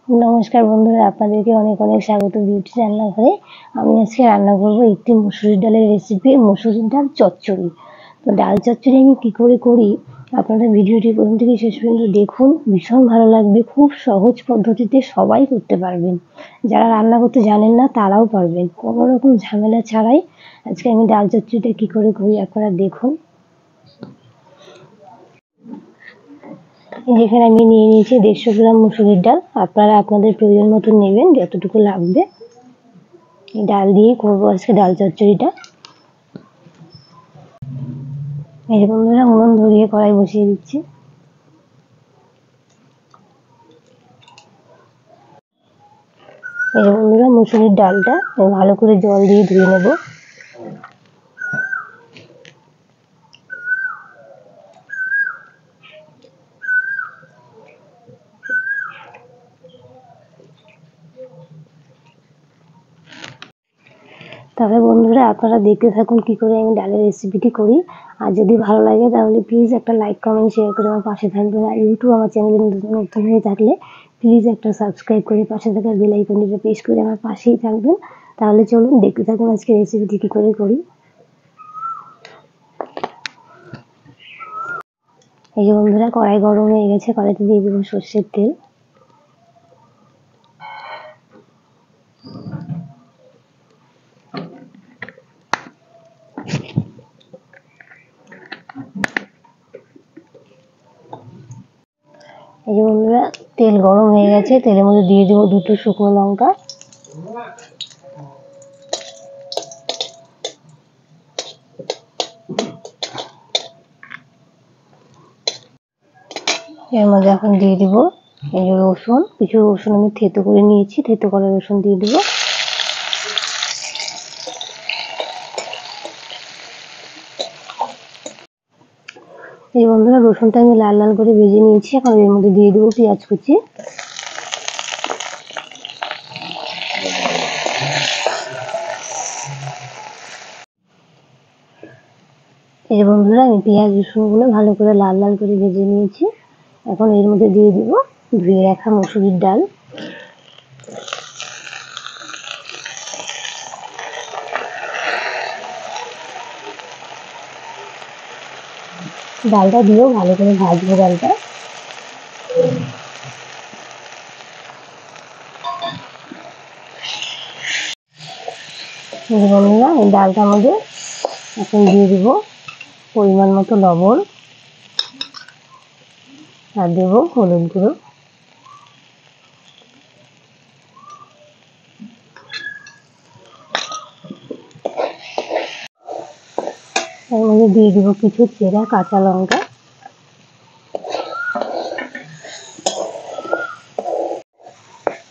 নমস্কার বন্ধুরা, আপনাদেরকে অনেক অনেক স্বাগত বিউটি রান্নাঘরে। আমি আজকে রান্না করব একটি মসুরির ডালের রেসিপি, মসুরির ডাল চচ্চড়ি। তো ডাল চচ্চড়ি আমি কী করে করি আপনারা ভিডিওটি প্রথম থেকে শেষ পর্যন্ত দেখুন, ভীষণ ভালো লাগবে। খুব সহজ পদ্ধতিতে সবাই করতে পারবেন, যারা রান্না করতে জানেন না তারাও পারবেন, কোনো রকম ঝামেলা ছাড়াই আজকে আমি ডাল চচ্চড়িটা কী করে করি আপনারা দেখুন। যেখানে আমি নিয়ে নিয়েছি 150 গ্রাম মসুরির ডাল। আপনারা আপনাদের প্রয়োজন মতো নেবেন, যতটুকু লাগবে। এই ডাল দিয়েই করবো আজকে ডাল চচ্চড়িটা। এই যে বন্ধুরা, উনুন ধরিয়ে কড়াই বসিয়ে দিচ্ছি। এই যে বন্ধুরা, মসুরির ডালটা ভালো করে জল দিয়ে ধুয়ে নেব। তবে বন্ধুরা, আপনারা দেখতে থাকুন কি করে আমি ডালের রেসিপিটি করি। আর যদি ভালো লাগে তাহলে প্লিজ একটা লাইক, কমেন্ট, শেয়ার করে আমার পাশে থাকবেন। আর ইউটিউব আমার চ্যানেলে নতুন হয়ে থাকলে প্লিজ একটা সাবস্ক্রাইব করে পাশে থাকা বেল আইকনটিতে প্রেস করে আমার পাশেই থাকবেন। তাহলে চলুন দেখতে থাকুন আজকে রেসিপিটি কি করে করি। এই যে বন্ধুরা, কড়াই গরম হয়ে গেছে, কড়াইতে দিয়ে দেবো সর্ষের তেল। এই যে বন্ধুরা, তেল গরম হয়ে গেছে, তেলের মধ্যে দিয়ে দেবো 2টো শুকনো লঙ্কা। এর মধ্যে এখন দিয়ে দিব এই যে রসুন, কিছু রসুন আমি থেতো করে নিয়েছি, থেতো করা রসুন দিয়ে দিব। এই বন্ধুরা, রসুনটা আমি লাল লাল করে ভেজে নিয়েছি। এখন এর মধ্যে দিয়ে দেবো পেঁয়াজ কুচি। এই যে বন্ধুরা, আমি পেঁয়াজ রসুনগুলো ভালো করে লাল লাল করে ভেজে নিয়েছি। এখন এর মধ্যে দিয়ে দিব ধুয়ে রাখা মসুরির ডাল। ডালটা দিয়েও ভালো করে ভাজবো ডালটা। বন্ধুরা, এই ডালটার মধ্যে এখন দিয়ে দিব পরিমাণ মতো লবণ আর দেব হলুদ গুঁড়ো। এর মধ্যে দিয়ে দিব কিছু চেরা কাঁচা লঙ্কা।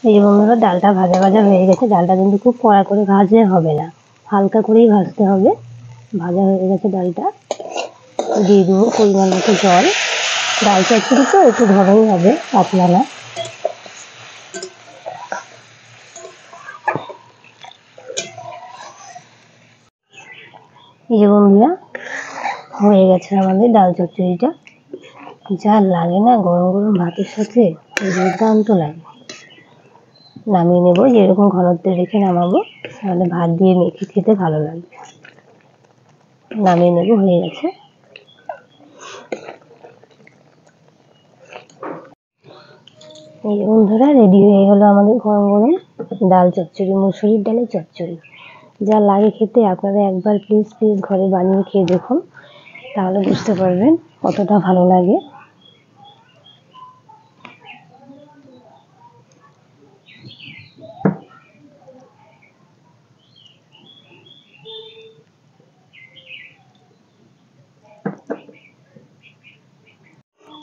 এই যে বন্ধুরা, ডালটা ভাজা ভাজা হয়ে গেছে। ডালটা কিন্তু খুব কড়া করে ভাজলে হবে না, হালকা করেই ভাজতে হবে। ভাজা হয়ে গেছে ডালটা। দিয়ে দেবো পরিমাণ মতো জল। ডাল চচ্চড়ি তো একটু ঘনই হবে, পাতলা না। এই যে বন্ধুরা, হয়ে গেছে আমাদের ডাল চচ্চড়িটা। যা লাগে না গরম গরম ভাতের সাথে, দুর্দান্ত লাগে। নামিয়ে নেব, যেরকম ঘনত্বে রেখে নামাবো, তাহলে ভাত দিয়ে মেখে খেতে ভালো লাগবে। নামিয়ে নেব, হয়ে গেছে। এই বন্ধুরা, রেডি হয়ে গেল আমাদের গরম গরম ডাল চচ্চড়ি, মসুরির ডালের চচ্চড়ি। যা লাগে খেতে, আপনারা একবার প্লিজ ঘরে বানিয়ে খেয়ে দেখুন, তাহলে বুঝতে পারবেন কতটা ভালো লাগে।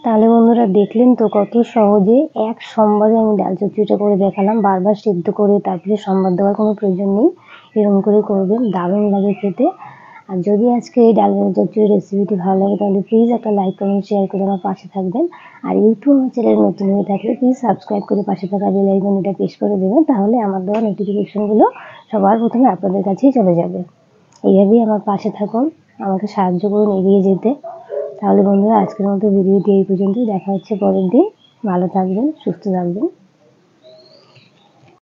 তাহলে বন্ধুরা, দেখলেন তো কত সহজে এক সোমবারে আমি ডাল চচ্চড়িটা করে দেখালাম। বারবার সিদ্ধ করে তারপরে সোমবার দেওয়ার কোনো প্রয়োজন নেই, এরকম করে করবেন, দারুণ লাগে খেতে। আর যদি আজকে এই ডাল চচ্চড়ি রেসিপিটি ভালো লাগে তাহলে প্লিজ একটা লাইক, কমেন্ট, শেয়ার করে আমার পাশে থাকবেন। আর ইউটিউব চ্যানেল নতুন হয়ে থাকলে প্লিজ সাবস্ক্রাইব করে পাশে থাকা বেল আইকনটা প্রেস করে দেবেন, তাহলে আমার দেওয়া নোটিফিকেশনগুলো সবার প্রথমে আপনাদের কাছেই চলে যাবে। এইভাবেই আমার পাশে থাকুন, আমাকে সাহায্য করুন এগিয়ে যেতে। তাহলে বন্ধুরা, আজকের মতো ভিডিওটি এই পর্যন্তই। দেখা হচ্ছে পরের দিন। ভালো থাকবেন, সুস্থ থাকবেন।